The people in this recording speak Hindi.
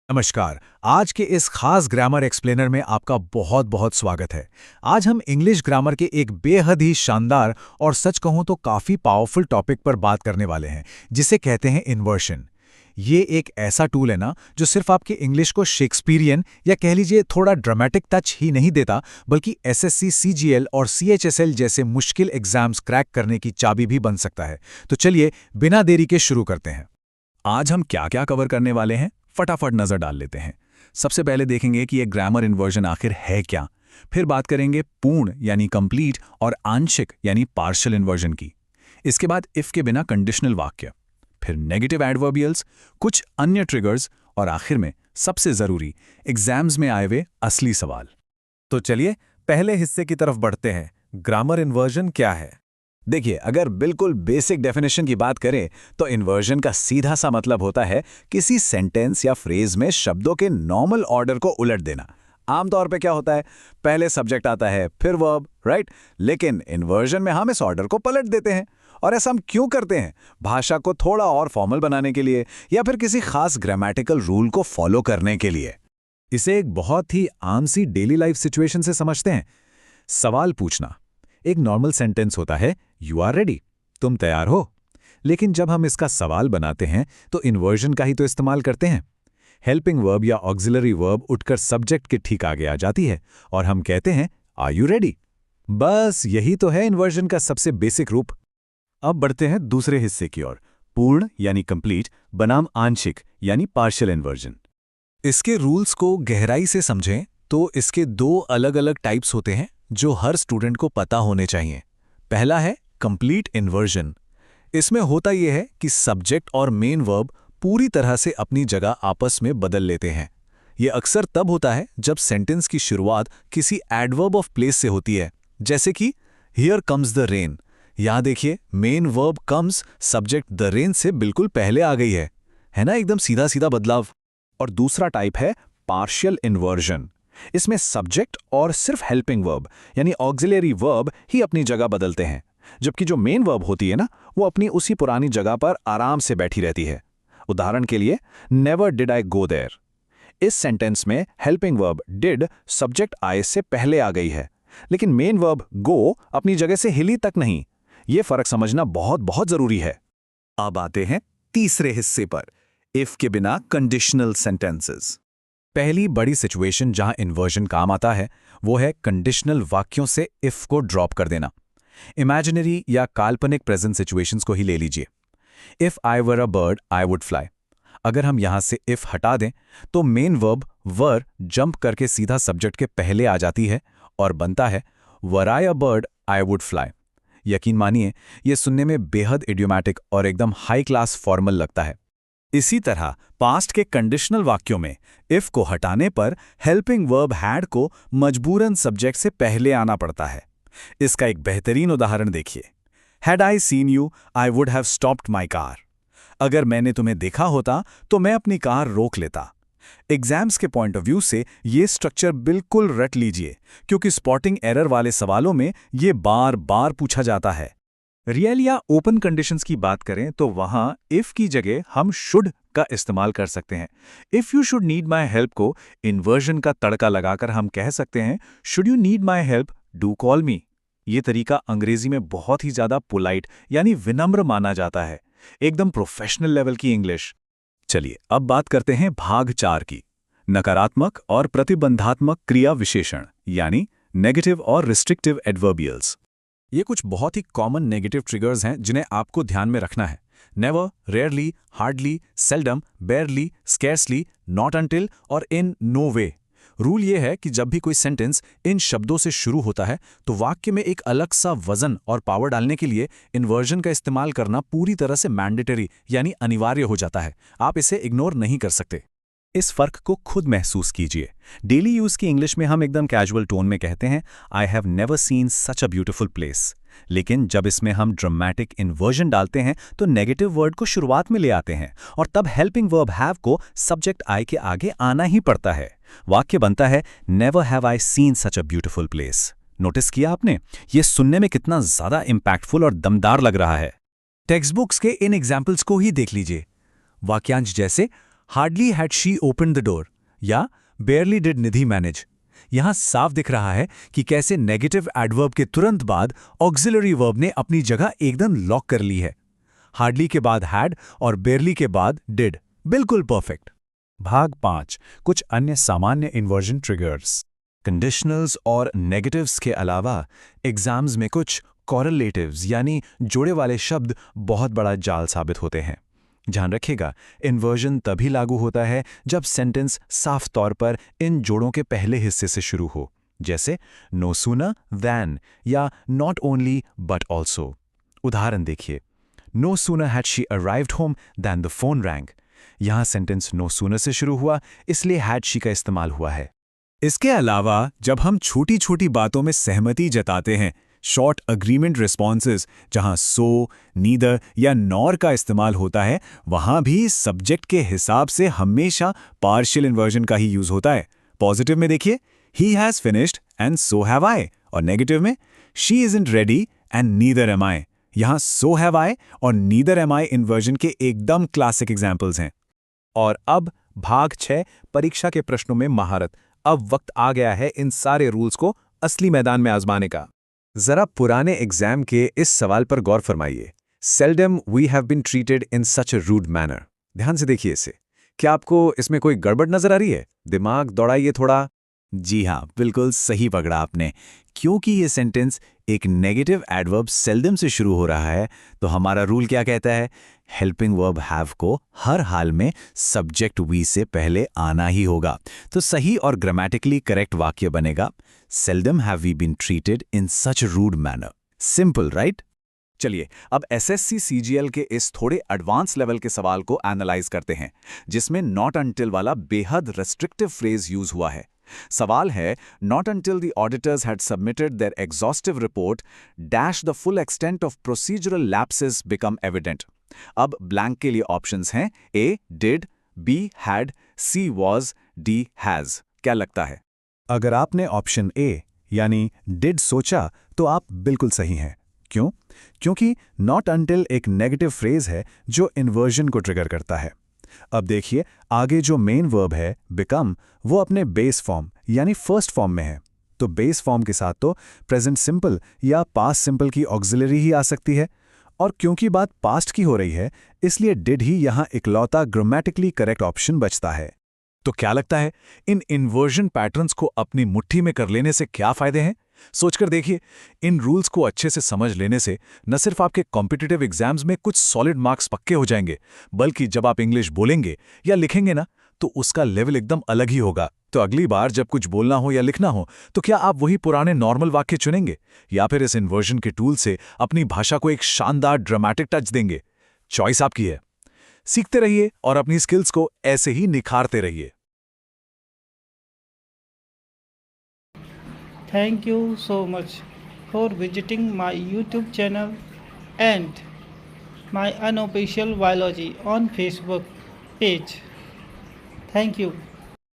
नमस्कार। आज के इस खास ग्रामर एक्सप्लेनर में आपका बहुत बहुत स्वागत है। आज हम इंग्लिश ग्रामर के एक बेहद ही शानदार और सच कहूं तो काफ़ी पावरफुल टॉपिक पर बात करने वाले हैं, जिसे कहते हैं इन्वर्शन। ये एक ऐसा टूल है ना जो सिर्फ आपके इंग्लिश को शेक्सपियरियन या कह लीजिए थोड़ा ड्रामेटिक टच ही नहीं देता, बल्कि एसएससी, सीजीएल और सीएचएसएल जैसे मुश्किल एग्जाम्स क्रैक करने की चाबी भी बन सकता है। तो चलिए बिना देरी के शुरू करते हैं। आज हम क्या क्या कवर करने वाले हैं, फटाफट नजर डाल लेते हैं। सबसे पहले देखेंगे कि ये ग्रामर इन्वर्जन आखिर है क्या। फिर बात करेंगे पूर्ण यानी कंप्लीट और आंशिक यानी पार्शियल इन्वर्जन की। इसके बाद इफ के बिना कंडीशनल वाक्य, फिर नेगेटिव एडवर्बियल्स, कुछ अन्य ट्रिगर्स और आखिर में सबसे जरूरी एग्जाम्स में आए हुए असली सवाल। तो चलिए पहले हिस्से की तरफ बढ़ते हैं। ग्रामर इन्वर्जन क्या है? देखिए, अगर बिल्कुल बेसिक डेफिनेशन की बात करें तो इन्वर्जन का सीधा सा मतलब होता है किसी सेंटेंस या फ्रेज में शब्दों के नॉर्मल ऑर्डर को उलट देना। आमतौर पे क्या होता है, पहले सब्जेक्ट आता है फिर वर्ब, राइट। लेकिन इन्वर्जन में हम इस ऑर्डर को पलट देते हैं। और ऐसा हम क्यों करते हैं? भाषा को थोड़ा और फॉर्मल बनाने के लिए या फिर किसी खास ग्रामेटिकल रूल को फॉलो करने के लिए। इसे एक बहुत ही आम सी डेली लाइफ सिचुएशन से समझते हैं। सवाल पूछना एक नॉर्मल सेंटेंस होता है, यू आर रेडी, तुम तैयार हो। लेकिन जब हम इसका सवाल बनाते हैं तो इन्वर्जन का ही तो इस्तेमाल करते हैं। हेल्पिंग वर्ब या ऑक्सिलरी वर्ब उठकर सब्जेक्ट के ठीक आगे आ जाती है और हम कहते हैं आर यू रेडी। बस यही तो है इन्वर्जन का सबसे बेसिक रूप। अब बढ़ते हैं दूसरे हिस्से की ओर, पूर्ण यानी कंप्लीट बनाम आंशिक यानी पार्शियल इन्वर्जन। इसके रूल्स को गहराई से समझें तो इसके दो अलग अलग टाइप्स होते हैं जो हर स्टूडेंट को पता होने चाहिए। पहला है कंप्लीट इन्वर्जन। इसमें होता यह है कि सब्जेक्ट और मेन वर्ब पूरी तरह से अपनी जगह आपस में बदल लेते हैं। यह अक्सर तब होता है जब सेंटेंस की शुरुआत किसी एडवर्ब ऑफ प्लेस से होती है, जैसे कि हियर कम्स द रेन। यहां देखिए, main verb comes subject the rain से बिल्कुल पहले आ गई है ना, एकदम सीधा सीधा बदलाव। और दूसरा टाइप है पार्शियल इन्वर्जन। इसमें सब्जेक्ट और सिर्फ हेल्पिंग वर्ब यानी ऑक्सिलरी वर्ब ही अपनी जगह बदलते हैं, जबकि जो मेन वर्ब होती है ना, वो अपनी उसी पुरानी जगह पर आराम से बैठी रहती है। उदाहरण के लिए, never did I go there. इस सेंटेंस में helping verb did subject I से पहले आ गई है, लेकिन मेन वर्ब गो अपनी जगह से हिली तक नहीं। यह फर्क समझना बहुत बहुत जरूरी है। अब आते हैं तीसरे हिस्से पर, इफ के बिना कंडीशनल सेंटेंसेस। पहली बड़ी सिचुएशन जहां इन्वर्जन काम आता है वो है कंडीशनल वाक्यों से इफ को ड्रॉप कर देना। इमेजिनरी या काल्पनिक प्रेजेंट सिचुएशंस को ही ले लीजिए। If I were a bird I would fly. अगर हम यहां से इफ हटा दें तो मेन वर्ब वर जंप करके सीधा सब्जेक्ट के पहले आ जाती है और बनता है were I a bird I would fly. यकीन मानिए, यह सुनने में बेहद इडियोमैटिक और एकदम हाई क्लास फॉर्मल लगता है। इसी तरह पास्ट के कंडीशनल वाक्यों में इफ को हटाने पर हेल्पिंग वर्ब हैड को मजबूरन सब्जेक्ट से पहले आना पड़ता है। इसका एक बेहतरीन उदाहरण देखिए, had I seen you I would have stopped my car. अगर मैंने तुम्हें देखा होता तो मैं अपनी कार रोक लेता। एग्जाम्स के पॉइंट ऑफ व्यू से ये स्ट्रक्चर बिल्कुल रट लीजिए, क्योंकि स्पॉटिंग एरर वाले सवालों में ये बार बार पूछा जाता है। रियल या ओपन कंडीशंस की बात करें तो वहां इफ की जगह हम शुड का इस्तेमाल कर सकते हैं। If you should need my help को इन्वर्जन का तड़का लगाकर हम कह सकते हैं should you need my help do call मी। ये तरीका अंग्रेजी में बहुत ही ज्यादा पोलाइट यानी विनम्र माना जाता है, एकदम प्रोफेशनल लेवल की इंग्लिश। चलिए अब बात करते हैं भाग 4 की, नकारात्मक और प्रतिबंधात्मक क्रिया विशेषण यानी नेगेटिव और रिस्ट्रिक्टिव एडवर्बियल्स। ये कुछ बहुत ही कॉमन नेगेटिव ट्रिगर्स हैं जिन्हें आपको ध्यान में रखना है। Never, rarely, hardly, seldom, बेयरली, scarcely, not until और इन नो वे। रूल ये है कि जब भी कोई सेंटेंस इन शब्दों से शुरू होता है तो वाक्य में एक अलग सा वजन और पावर डालने के लिए इन्वर्जन का इस्तेमाल करना पूरी तरह से मैंडेटरी यानी अनिवार्य हो जाता है। आप इसे इग्नोर नहीं कर सकते। इस फर्क को खुद महसूस कीजिए। डेली यूज की इंग्लिश में हम एकदम कैजुअल टोन में कहते हैं I have never seen such a beautiful place, लेकिन जब इसमें हम ड्रामेटिक इन्वर्जन डालते हैं तो नेगेटिव वर्ड को शुरुआत में ले आते हैं और तब हेल्पिंग वर्ब हैव को सब्जेक्ट आई के आगे आना ही पड़ता है। वाक्य बनता है never have I seen such a beautiful place. Notice किया आपने? यह सुनने में कितना ज्यादा इंपैक्टफुल और दमदार लग रहा है। टेक्स्ट बुक्स के इन एग्जाम्पल्स को ही देख लीजिए। वाक्यांश जैसे hardly had she open the door या बेयरली डिड निधि मैनेज। यहां साफ दिख रहा है कि कैसे नेगेटिव एडवर्ब के तुरंत बाद ऑक्सिलरी वर्ब ने अपनी जगह एकदम लॉक कर ली है। हार्डली के बाद हैड और बेयरली के बाद डिड, बिल्कुल परफेक्ट। भाग 5, कुछ अन्य सामान्य इन्वर्जन ट्रिगर्स। कंडीशनल्स और नेगेटिव्स के अलावा एग्जाम्स में कुछ कॉरलेटिव्स यानी जोड़े वाले शब्द बहुत बड़ा जाल साबित होते हैं। ध्यान रखिएगा, इन्वर्जन तभी लागू होता है जब सेंटेंस साफ तौर पर इन जोड़ों के पहले हिस्से से शुरू हो, जैसे नो सूनर दैन या नॉट ओनली बट ऑल्सो। उदाहरण देखिए, no sooner had she arrived home than the phone rang. यहां सेंटेंस नो सूनर से शुरू हुआ, इसलिए हैड शी का इस्तेमाल हुआ है। इसके अलावा जब हम छोटी छोटी बातों में सहमति जताते हैं, शॉर्ट अग्रीमेंट रिस्पॉन्सेज जहां सो, नीदर या नॉर का इस्तेमाल होता है, वहां भी सब्जेक्ट के हिसाब से हमेशा पार्शियल इन्वर्जन का ही यूज होता है। पॉजिटिव में देखिए, he has finished and so have I, और नेगेटिव में she isn't ready and neither am I. यहां सो हैव आई और नीदर एम आई इन्वर्जन के एकदम क्लासिक एग्जाम्पल्स हैं। और अब भाग 6, परीक्षा के प्रश्नों में महारत। अब वक्त आ गया है इन सारे रूल्स को असली मैदान में आजमाने का। जरा पुराने एग्जाम के इस सवाल पर गौर फरमाइए, seldom we have been treated in such a rude manner. ध्यान से देखिए इसे। क्या आपको इसमें कोई गड़बड़ नजर आ रही है? दिमाग दौड़ाइए थोड़ा। जी हाँ, बिल्कुल सही पकड़ा आपने। क्योंकि ये सेंटेंस एक नेगेटिव एडवर्ब सेल्डम से शुरू हो रहा है, तो हमारा रूल क्या कहता है? हेल्पिंग वर्ब हैव को हर हाल में सब्जेक्ट वी से पहले आना ही होगा। तो सही और ग्रामेटिकली करेक्ट वाक्य बनेगा, seldom have we been treated in such rude manner. Simple, right? चलिए अब एसएससी सीजीएल के इस थोड़े एडवांस लेवल के सवाल को एनालाइज करते हैं, जिसमें नॉट अंटिल वाला बेहद रेस्ट्रिक्टिव फ्रेज यूज हुआ है। सवाल है, not until the auditors had submitted their exhaustive report dash the full extent of procedural lapses become evident. अब ब्लैंक के लिए ऑप्शंस हैं a did, b had, c was, d has. क्या लगता है? अगर आपने ऑप्शन ए यानी डिड सोचा तो आप बिल्कुल सही हैं। क्यों? क्योंकि नॉट अंटिल एक नेगेटिव फ्रेज है जो इन्वर्जन को ट्रिगर करता है। अब देखिए, आगे जो मेन वर्ब है बिकम, वो अपने बेस फॉर्म यानी फर्स्ट फॉर्म में है। तो बेस फॉर्म के साथ तो प्रेजेंट सिंपल या पास्ट सिंपल की ऑक्सिलरी ही आ सकती है, और क्योंकि बात पास्ट की हो रही है, इसलिए डिड ही यहां इकलौता ग्रामेटिकली करेक्ट ऑप्शन बचता है। तो क्या लगता है, इन इन्वर्जन पैटर्न्स को अपनी मुट्ठी में कर लेने से क्या फायदे हैं? सोचकर देखिए। इन रूल्स को अच्छे से समझ लेने से न सिर्फ आपके कॉम्पिटिटिव एग्जाम्स में कुछ सॉलिड मार्क्स पक्के हो जाएंगे, बल्कि जब आप इंग्लिश बोलेंगे या लिखेंगे ना, तो उसका लेवल एकदम अलग ही होगा। तो अगली बार जब कुछ बोलना हो या लिखना हो, तो क्या आप वही पुराने नॉर्मल वाक्य चुनेंगे या फिर इस इन्वर्जन के टूल से अपनी भाषा को एक शानदार ड्रामेटिक टच देंगे? चॉइस आपकी है। सीखते रहिए और अपनी स्किल्स को ऐसे ही निखारते रहिए। Thank you so much for visiting my YouTube channel and my unofficial biology on Facebook page. Thank you.